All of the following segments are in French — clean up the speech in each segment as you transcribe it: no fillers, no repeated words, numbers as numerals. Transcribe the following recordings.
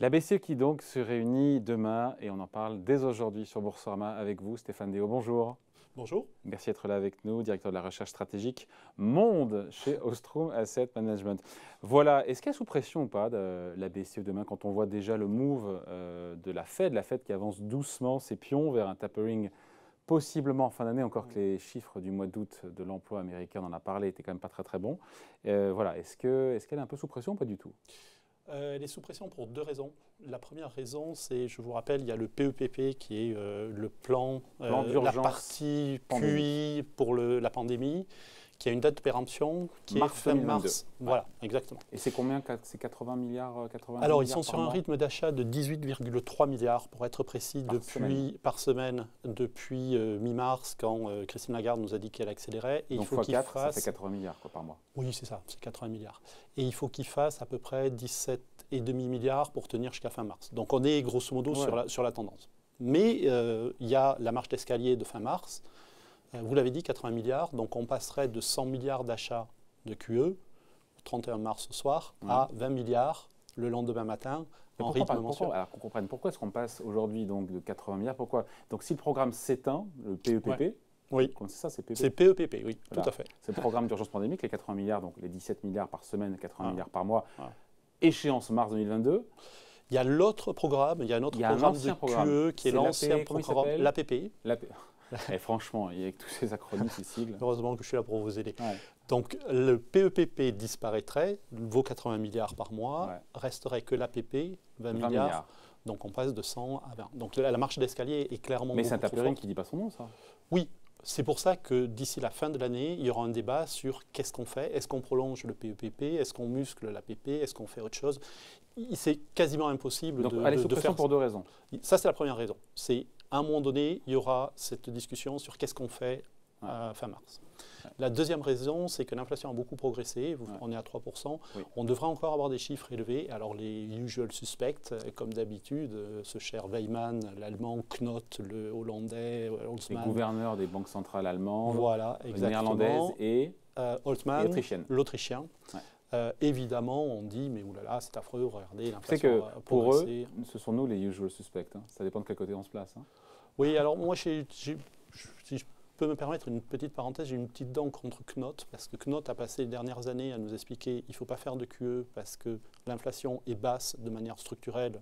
La BCE qui donc se réunit demain et on en parle dès aujourd'hui sur Boursorama avec vous, Stéphane Déo. Bonjour. Bonjour. Merci d'être là avec nous, directeur de la recherche stratégique Monde chez Ostrom Asset Management. Voilà, est-ce qu'il y a sous pression ou pas de la BCE demain quand on voit déjà le move de la Fed qui avance doucement ses pions vers un tapering possiblement en fin d'année, encore que les chiffres du mois d'août de l'emploi américain, on en a parlé, étaient quand même pas très bons. Voilà, est-ce qu'elle est un peu sous pression ou pas du tout? Elle est sous pression pour deux raisons. La première raison, c'est, je vous rappelle, il y a le PEPP qui est le plan la partie QI pour la pandémie, qui a une date de péremption qui est fin mars. Voilà, exactement. Et c'est combien? C'est 80 milliards 80 Alors, ils milliards sont sur un rythme d'achat de 18,3 milliards, pour être précis, par semaine, depuis mi-mars, quand Christine Lagarde nous a dit qu'elle accélérait. Et donc, il faut qu'il fasse... ça fait 80 milliards par mois. Oui, c'est ça, c'est 80 milliards. Et il faut qu'il fasse à peu près 17,5 milliards pour tenir jusqu'à fin mars. Donc, on est grosso modo sur la tendance. Mais il y a la marche d'escalier de fin mars. Vous l'avez dit, 80 milliards. Donc, on passerait de 100 milliards d'achats de QE, au 31 mars ce soir, à 20 milliards le lendemain matin, en rythme mensuel. Alors qu'on comprenne, pourquoi est-ce qu'on passe aujourd'hui donc de 80 milliards? Pourquoi? Donc, si le programme s'éteint, le PEPP, oui, c'est ça, c'est PEPP. C'est PEPP, oui, voilà. Tout à fait. C'est le programme d'urgence pandémique, les 80 milliards, donc les 17 milliards par semaine, 80 milliards par mois, échéance mars 2022. Il y a l'autre programme, il y a un autre programme de QE qui est l'ancien programme, l'APP. Et franchement, avec tous ces acronymes, ces sigles. Heureusement que je suis là pour vous aider. Donc, le PEPP disparaîtrait, vos 80 milliards par mois, resterait que l'APP, 20 milliards. Donc, on passe de 100 à 20. Donc, la marche d'escalier est clairement. Mais c'est un tapering qui ne dit pas son nom, ça. Oui. C'est pour ça que d'ici la fin de l'année, il y aura un débat sur qu'est-ce qu'on fait. Est-ce qu'on prolonge le PEPP? Est-ce qu'on muscle l'APP? Est-ce qu'on fait autre chose? C'est quasiment impossible de faire pour deux raisons. Ça, c'est la première raison. C'est à un moment donné, il y aura cette discussion sur qu'est-ce qu'on fait fin mars. La deuxième raison, c'est que l'inflation a beaucoup progressé. On est à 3%. On devrait encore avoir des chiffres élevés. Alors, les usual suspects, comme d'habitude, ce cher Weimann, l'allemand, Knot, le hollandais, Holtzmann. Les gouverneurs des banques centrales allemandes, néerlandaises et Holtzmann, l'autrichien. Évidemment, on dit, mais oulala, c'est affreux, regardez, l'inflation a progressé. Pour eux, ce sont nous les usual suspects. Ça dépend de quel côté on se place. Oui, alors moi, si je peux me permettre une petite parenthèse, j'ai une petite dent contre Knot, parce que Knot a passé les dernières années à nous expliquer qu'il ne faut pas faire de QE parce que l'inflation est basse de manière structurelle,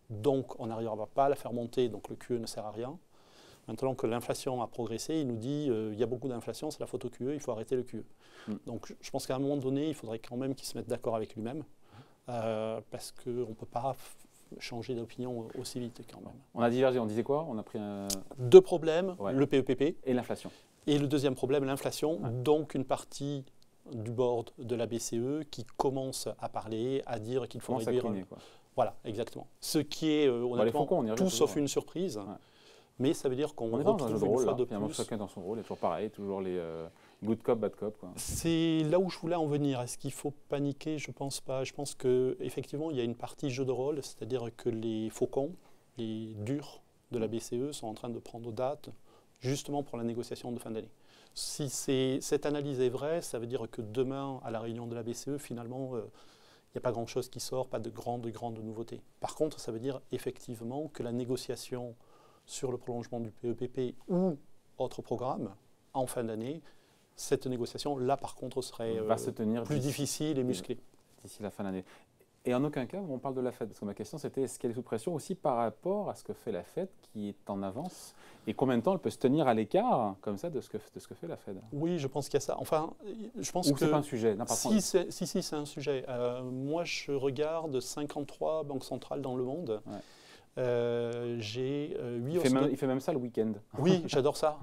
donc on n'arrivera pas à la faire monter, donc le QE ne sert à rien. Maintenant que l'inflation a progressé, il nous dit il y a beaucoup d'inflation, c'est la faute au QE, il faut arrêter le QE. Donc je pense qu'à un moment donné, il faudrait quand même qu'il se mette d'accord avec lui-même, parce qu'on ne peut pas changer d'opinion aussi vite quand même. On a divergé, on disait quoi? On a pris deux problèmes, le PEPP et l'inflation. Et le deuxième problème, l'inflation, donc une partie du board de la BCE qui commence à parler, à dire qu'il faut réduire. Voilà, exactement. Ce qui est honnêtement tout sauf une surprise. Mais ça veut dire qu'on retrouve une fois de plus. Chacun dans son rôle, est toujours pareil, toujours les good cop, bad cop. C'est là où je voulais en venir. Est-ce qu'il faut paniquer? Je ne pense pas. Je pense qu'effectivement, il y a une partie jeu de rôle, c'est-à-dire que les faucons, les durs de la BCE sont en train de prendre date justement pour la négociation de fin d'année. Si cette analyse est vraie, ça veut dire que demain, à la réunion de la BCE, finalement, il n'y a pas grand-chose qui sort, pas de grandes nouveautés. Par contre, ça veut dire effectivement que la négociation sur le prolongement du PEPP ou autre programme en fin d'année, cette négociation, là par contre, serait plus difficile et musclée. D'ici la fin de l'année. Et en aucun cas, on parle de la Fed, parce que ma question c'était est-ce qu'elle est sous pression aussi par rapport à ce que fait la Fed qui est en avance? Et combien de temps elle peut se tenir à l'écart comme ça de ce que fait la Fed? Oui, je pense qu'il y a ça. Enfin, je pense que c'est pas un sujet. Si, c'est un sujet. Moi, je regarde 53 banques centrales dans le monde. J'ai 8 il fait même ça le week-end. Oui, j'adore ça.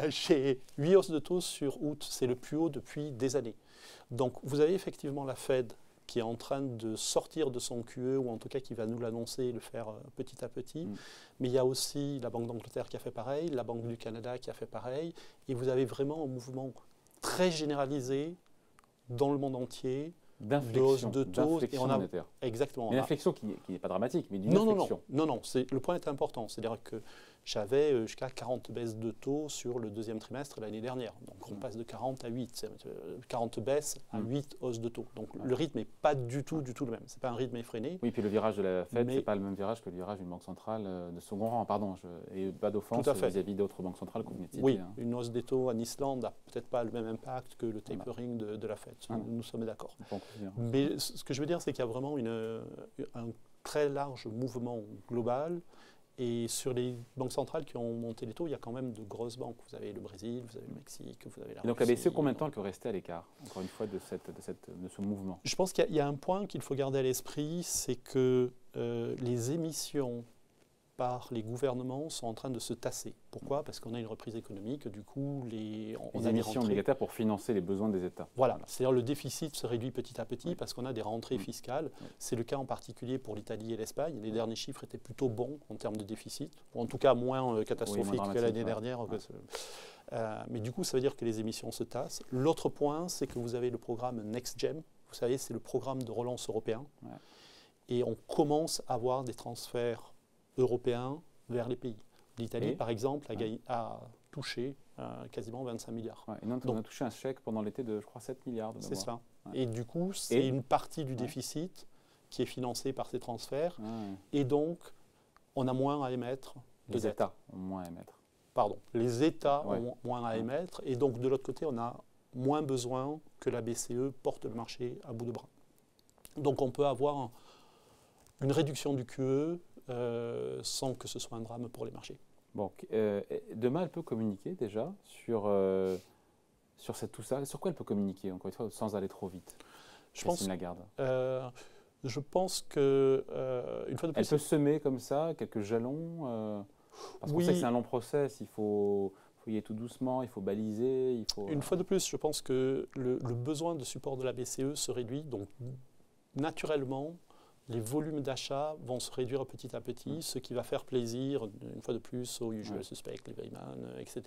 J'ai 8 hausses de taux sur août. C'est le plus haut depuis des années. Donc, vous avez effectivement la Fed qui est en train de sortir de son QE, ou en tout cas qui va nous l'annoncer et le faire petit à petit. Mais il y a aussi la Banque d'Angleterre qui a fait pareil, la Banque du Canada qui a fait pareil. Et vous avez vraiment un mouvement très généralisé dans le monde entier, d'inflexion de taux monétaire. Exactement. Une inflexion qui n'est pas dramatique, mais d'une inflexion. Non, le point est important. C'est-à-dire que j'avais jusqu'à 40 baisses de taux sur le deuxième trimestre l'année dernière. Donc on passe de 40 à 8, 40 baisses à 8 hausses de taux. Donc le rythme n'est pas du tout le même. Ce n'est pas un rythme effréné. Oui, puis le virage de la Fed, ce n'est pas le même virage que le virage d'une banque centrale de second rang. Pardon, et pas d'offense vis-à--vis d'autres banques centrales qu'on venait de citer. Oui, une hausse des taux en Islande n'a peut-être pas le même impact que le tapering de la Fed. Nous sommes d'accord. Mais ce que je veux dire, c'est qu'il y a vraiment un très large mouvement global. Et sur les banques centrales qui ont monté les taux, il y a quand même de grosses banques. Vous avez le Brésil, vous avez le Mexique, vous avez la Russie. Donc la BCE, combien de temps elle peut rester à l'écart, encore une fois, de ce mouvement? Je pense qu'il y a un point qu'il faut garder à l'esprit, c'est que les émissions par les gouvernements sont en train de se tasser. Pourquoi? Parce qu'on a une reprise économique, du coup, on a des émissions obligataires pour financer les besoins des États. Voilà, c'est-à-dire le déficit se réduit petit à petit parce qu'on a des rentrées fiscales. C'est le cas en particulier pour l'Italie et l'Espagne. Les derniers chiffres étaient plutôt bons en termes de déficit, ou en tout cas moins catastrophiques que l'année dernière. Mais du coup, ça veut dire que les émissions se tassent. L'autre point, c'est que vous avez le programme NextGen. Vous savez, c'est le programme de relance européen. Et on commence à avoir des transferts européens vers les pays. L'Italie, par exemple, a touché quasiment 25 milliards. Et donc, on a touché un chèque pendant l'été de, je crois, 7 milliards. C'est ça. Et du coup, c'est une partie du déficit qui est financée par ces transferts. Et donc, on a moins à émettre. Les États ont moins à émettre. Pardon, les États ont moins à émettre. Et donc, de l'autre côté, on a moins besoin que la BCE porte le marché à bout de bras. Donc, on peut avoir une réduction du QE sans que ce soit un drame pour les marchés. Bon, demain, elle peut communiquer déjà sur tout ça. Sur quoi elle peut communiquer, encore une fois, sans aller trop vite? Christine Lagarde. Je pense que, une fois de plus... Elle peut semer comme ça quelques jalons parce qu'on sait que c'est un long process, il faut y aller tout doucement, il faut baliser, Une fois de plus, je pense que le besoin de support de la BCE se réduit, donc naturellement, les volumes d'achat vont se réduire petit à petit, ce qui va faire plaisir, une fois de plus, aux usual suspects, les Weyman, etc.,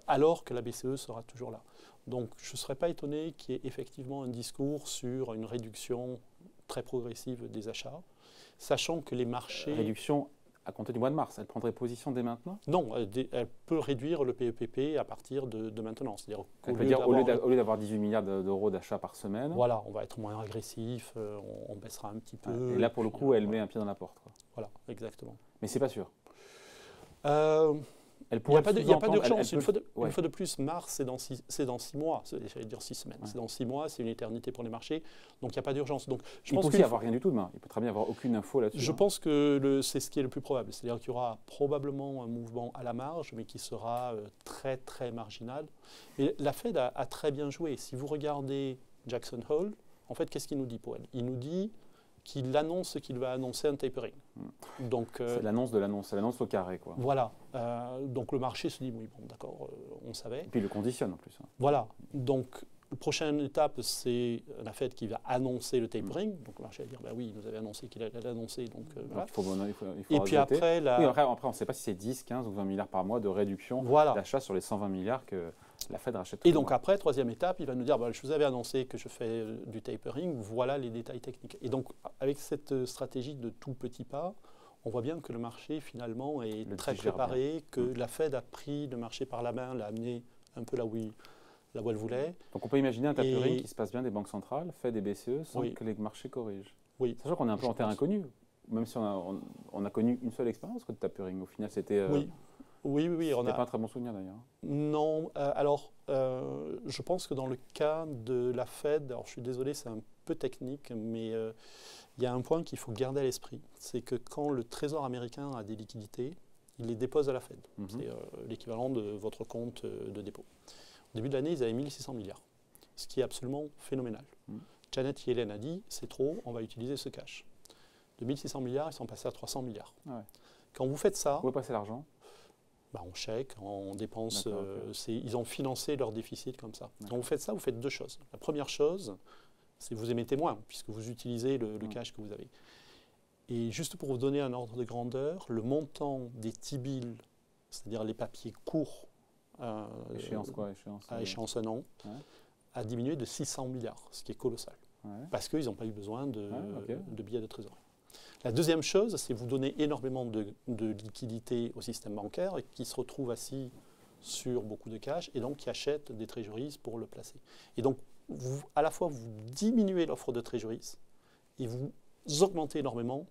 alors que la BCE sera toujours là. Donc, je ne serais pas étonné qu'il y ait effectivement un discours sur une réduction très progressive des achats, sachant que les marchés... Réduction à compter du mois de mars. Elle prendrait position dès maintenant? Non, elle peut réduire le PEPP à partir de maintenant. C'est-à-dire elle peut dire, au lieu d'avoir 18 milliards d'euros d'achats par semaine... Voilà, on va être moins agressif, on baissera un petit peu. Et là, pour le coup, elle met un pied dans la porte. Quoi. Voilà, exactement. Mais c'est pas sûr. Il n'y a pas d'urgence. Une fois de plus, mars, c'est dans 6 mois. J'allais dire 6 semaines. C'est dans 6 mois, c'est une éternité pour les marchés. Donc, il n'y a pas d'urgence. Donc, il peut aussi n'y avoir rien du tout demain. Il peut très bien avoir aucune info là-dessus. Je pense que c'est ce qui est le plus probable. C'est-à-dire qu'il y aura probablement un mouvement à la marge, mais qui sera très, très marginal. Mais la Fed a très bien joué. Si vous regardez Jackson Hole, en fait, qu'est-ce qu'il nous dit, Powell? Il nous dit qu'il annonce qu'il va annoncer un tapering. C'est l'annonce de l'annonce, c'est l'annonce au carré, quoi. Voilà. Donc le marché se dit, oui, bon, d'accord, on savait. Et puis il le conditionne en plus. Voilà. Donc la prochaine étape, c'est la Fed qui va annoncer le tapering. Donc le marché va dire, bah oui, il nous avait annoncé qu'il allait l'annoncer. Donc, voilà. Il faut et puis après, après, on ne sait pas si c'est 10, 15 ou 20 milliards par mois de réduction d'achat sur les 120 milliards que la Fed rachète. Et donc après, troisième étape, il va nous dire, bah, je vous avais annoncé que je fais du tapering, voilà les détails techniques. Et donc avec cette stratégie de tout petit pas, on voit bien que le marché finalement est très préparé, que la Fed a pris le marché par la main, l'a amené un peu là où elle voulait. Donc on peut imaginer un tapering qui se passe bien des banques centrales, Fed et BCE, sans que les marchés corrigent. Oui. Sachant qu'on est un peu en terre inconnue, même si on a connu une seule expérience de tapering. Au final, c'était... Oui. C'était pas un très bon souvenir d'ailleurs. Non. Je pense que dans le cas de la Fed, alors je suis désolé, c'est un peu technique, mais il y a un point qu'il faut garder à l'esprit. C'est que quand le Trésor américain a des liquidités, il les dépose à la Fed. C'est l'équivalent de votre compte de dépôt. Au début de l'année, ils avaient 1600 milliards, ce qui est absolument phénoménal. Janet Yellen a dit, c'est trop, on va utiliser ce cash. De 1600 milliards, ils sont passés à 300 milliards. Quand vous faites ça... Où est passé l'argent? En chèque, en dépenses, ils ont financé leur déficit comme ça. Quand vous faites ça, vous faites deux choses. La première chose, c'est que vous émettez moins, puisque vous utilisez le cash que vous avez. Et juste pour vous donner un ordre de grandeur, le montant des T-bills, c'est-à-dire les papiers courts, à échéance un an, a diminué de 600 milliards, ce qui est colossal. Parce qu'ils n'ont pas eu besoin de billets de trésorerie. La deuxième chose, c'est vous donner énormément de liquidités au système bancaire qui se retrouve assis sur beaucoup de cash et donc qui achètent des treasuries pour le placer. Et donc, à la fois, vous diminuez l'offre de treasuries et vous augmentez énormément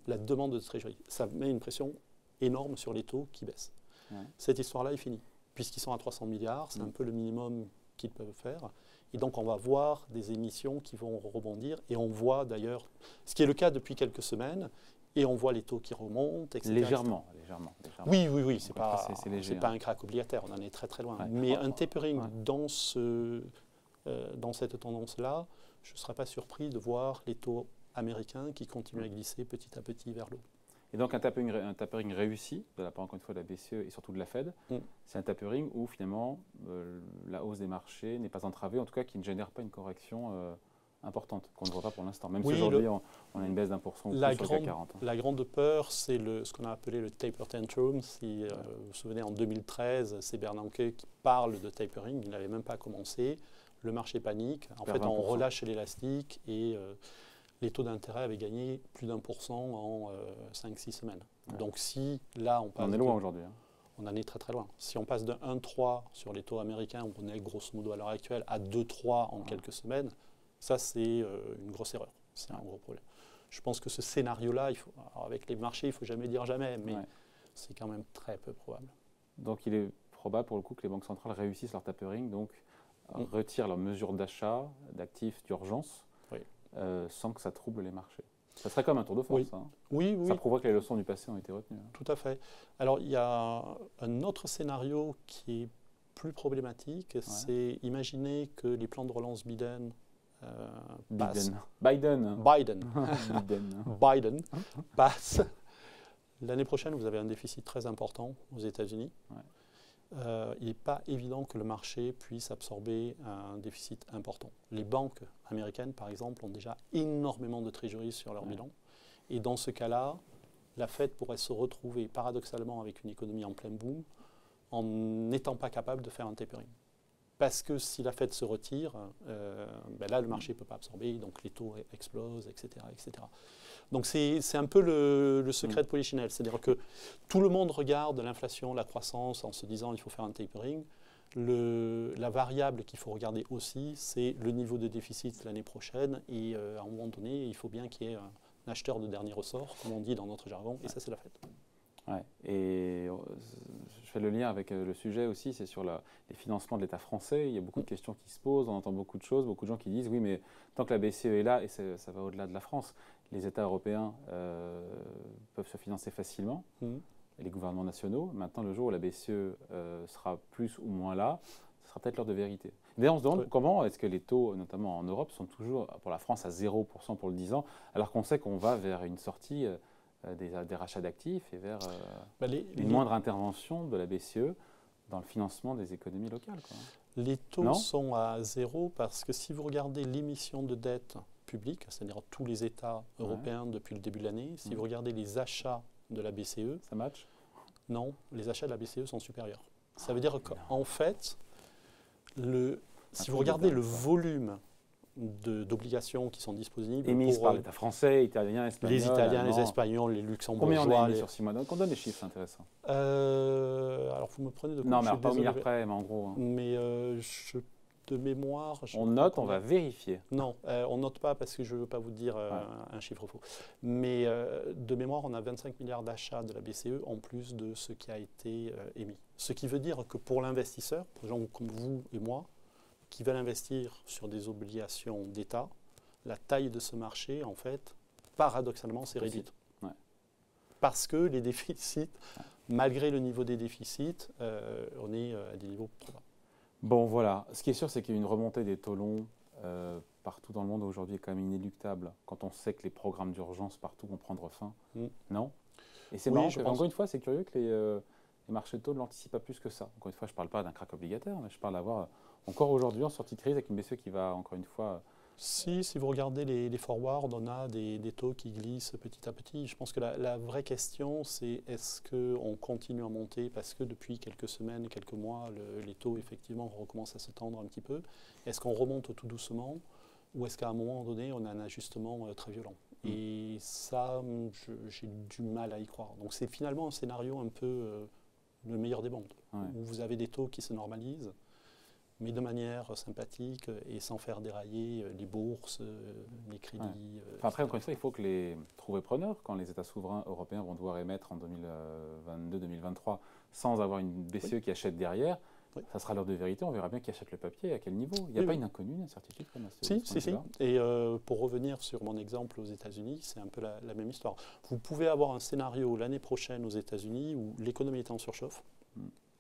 la demande de treasuries. Ça met une pression énorme sur les taux qui baissent. Ouais. Cette histoire-là est finie. Puisqu'ils sont à 300 milliards, c'est un peu le minimum qu'ils peuvent faire. Et donc, on va voir des émissions qui vont rebondir. Et on voit d'ailleurs, ce qui est le cas depuis quelques semaines, et on voit les taux qui remontent, etc. Légèrement. Oui, c'est pas un crack obligataire, on en est très très loin. Ouais. Mais un tapering dans cette tendance-là, je ne serais pas surpris de voir les taux américains qui continuent à glisser petit à petit vers le haut. Et donc un tapering réussi, de la part encore une fois de la BCE et surtout de la Fed, c'est un tapering où finalement la hausse des marchés n'est pas entravée, en tout cas qui ne génère pas une correction importante, qu'on ne voit pas pour l'instant. Même si aujourd'hui on a une baisse d'1% sur le CAC 40. La grande peur, c'est ce qu'on a appelé le taper tantrum. Si vous vous souvenez, en 2013, c'est Bernanke qui parle de tapering, il n'avait même pas commencé. Le marché panique. En fait, on relâche l'élastique et les taux d'intérêt avaient gagné plus d'1% en 5-6 semaines. Ouais. Donc si là on passe... On est loin aujourd'hui. On en est très très loin. Si on passe de 1,3 sur les taux américains, où on est grosso modo à l'heure actuelle, à 2,3 en quelques semaines, ça c'est une grosse erreur. C'est un gros problème. Je pense que ce scénario-là, avec les marchés, il ne faut jamais dire jamais, mais c'est quand même très peu probable. Donc il est probable pour le coup que les banques centrales réussissent leur tapering, donc retirent leurs mesures d'achat d'actifs d'urgence, sans que ça trouble les marchés. Ça serait comme un tour de force. Oui. Ça prouve que les leçons du passé ont été retenues. Tout à fait. Alors, il y a un autre scénario qui est plus problématique, c'est imaginer que les plans de relance Biden passent. L'année prochaine, vous avez un déficit très important aux États-Unis. Il n'est pas évident que le marché puisse absorber un déficit important. Les banques américaines, par exemple, ont déjà énormément de trésoreries sur leur bilan. Et dans ce cas-là, la Fed pourrait se retrouver paradoxalement avec une économie en plein boom en n'étant pas capable de faire un tapering. Parce que si la Fed se retire, là, le marché ne peut pas absorber, donc les taux explosent, etc. etc. Donc c'est un peu le secret de Polichinelle. C'est-à-dire que tout le monde regarde l'inflation, la croissance en se disant qu'il faut faire un tapering. La variable qu'il faut regarder aussi, c'est le niveau de déficit l'année prochaine. Et à un moment donné, il faut bien qu'il y ait un acheteur de dernier ressort, comme on dit dans notre jargon, et ça c'est la Fed. Ouais. Et je fais le lien avec le sujet aussi, c'est sur les financements de l'État français. Il y a beaucoup de questions qui se posent, on entend beaucoup de choses, beaucoup de gens qui disent oui, mais tant que la BCE est là, et ça va au-delà de la France, les États européens peuvent se financer facilement, et les gouvernements nationaux. Maintenant, le jour où la BCE sera plus ou moins là, ce sera peut-être l'heure de vérité. D'ailleurs, on se demande comment est-ce que les taux, notamment en Europe, sont toujours, pour la France, à 0% pour le 10 ans, alors qu'on sait qu'on va vers une sortie des rachats d'actifs et vers une moindre intervention de la BCE dans le financement des économies locales. Les taux sont à 0 parce que si vous regardez l'émission de dette publique, c'est-à-dire tous les États européens depuis le début de l'année, si vous regardez les achats de la BCE... Ça match? Non, les achats de la BCE sont supérieurs. Ça veut dire qu'en fait, si vous regardez le volume d'obligations qui sont disponibles émises par l'État français, italien, espagnol, les Italiens, allemand. les Espagnols, les Luxembourgeois. Combien on a émis sur 6 mois? Donc on donne des chiffres, c'est intéressant. Alors vous me prenez de quoi? Non, mais pas au milliard près, mais en gros. Mais de mémoire... On note, on va vérifier. Non, on note pas parce que je ne veux pas vous dire un chiffre faux. Mais de mémoire, on a 25 milliards d'achats de la BCE en plus de ce qui a été émis. Ce qui veut dire que pour l'investisseur, pour les gens comme vous et moi, qui veulent investir sur des obligations d'État, la taille de ce marché, en fait, paradoxalement, s'est réduite. Parce que les déficits, malgré le niveau des déficits, on est à des niveaux trop bas. Bon, voilà. Ce qui est sûr, c'est qu'il y a une remontée des taux longs partout dans le monde aujourd'hui est quand même inéluctable quand on sait que les programmes d'urgence partout vont prendre fin. Non? Et c'est marrant, encore une fois, c'est curieux que les marchés de taux ne l'anticipent pas plus que ça. Encore une fois, je ne parle pas d'un crack obligataire, mais je parle d'avoir encore aujourd'hui en sortie de crise avec une BCE qui va, encore une fois... Si vous regardez les forwards, on a des taux qui glissent petit à petit. Je pense que la vraie question, c'est est-ce qu'on continue à monter parce que depuis quelques semaines, quelques mois, les taux, effectivement, recommencent à se tendre un petit peu. Est-ce qu'on remonte tout doucement ou est-ce qu'à un moment donné, on a un ajustement très violent? Et ça, j'ai du mal à y croire. Donc c'est finalement un scénario un peu le meilleur des mondes, où vous avez des taux qui se normalisent, mais de manière sympathique et sans faire dérailler les bourses, les crédits. Après, encore une fois, il faut que trouver preneur quand les États souverains européens vont devoir émettre en 2022-2023 sans avoir une BCE qui achète derrière. Ça sera l'heure de vérité, on verra bien qui achète le papier et à quel niveau. Il n'y a pas une inconnue, une incertitude comme ça. Si. Et pour revenir sur mon exemple aux États-Unis, c'est un peu la même histoire. Vous pouvez avoir un scénario l'année prochaine aux États-Unis où l'économie est en surchauffe,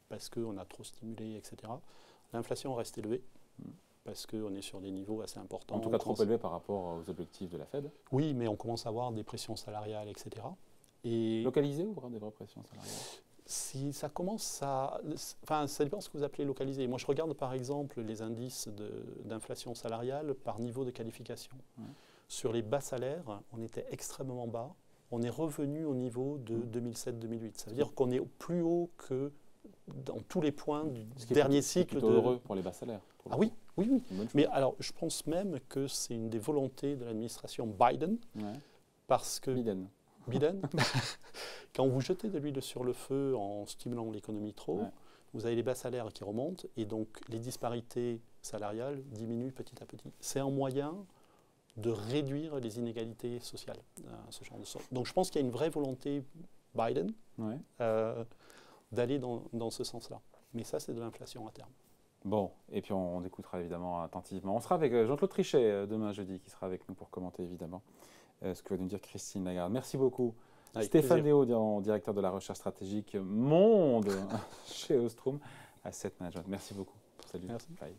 parce qu'on a trop stimulé, etc. L'inflation reste élevée, parce qu'on est sur des niveaux assez importants. En tout cas, trop élevés par rapport aux objectifs de la Fed. Oui, mais on commence à avoir des pressions salariales, etc. Et localisées ou des vraies pressions salariales? Si ça commence à... Enfin, ça dépend de ce que vous appelez localisé. Moi, je regarde par exemple les indices d'inflation salariale par niveau de qualification. Sur les bas salaires, on était extrêmement bas. On est revenu au niveau de 2007-2008. Ça veut dire qu'on est plus haut que dans tous les points du dernier cycle. C'est plutôt heureux pour les bas salaires. Ah oui. Mais alors, je pense même que c'est une des volontés de l'administration Biden. Parce que... Biden, quand vous jetez de l'huile sur le feu en stimulant l'économie trop, vous avez les bas salaires qui remontent et donc les disparités salariales diminuent petit à petit. C'est un moyen de réduire les inégalités sociales, ce genre de sorte. Donc je pense qu'il y a une vraie volonté Biden d'aller dans ce sens-là. Mais ça, c'est de l'inflation à terme. Bon, et puis on écoutera évidemment attentivement. On sera avec Jean-Claude Trichet demain jeudi, qui sera avec nous pour commenter évidemment ce que va nous dire Christine Lagarde. Merci beaucoup. Avec Stéphane Déo, directeur de la recherche stratégique monde chez Ostrom Asset Management. Merci beaucoup. Salut. Merci. Bye.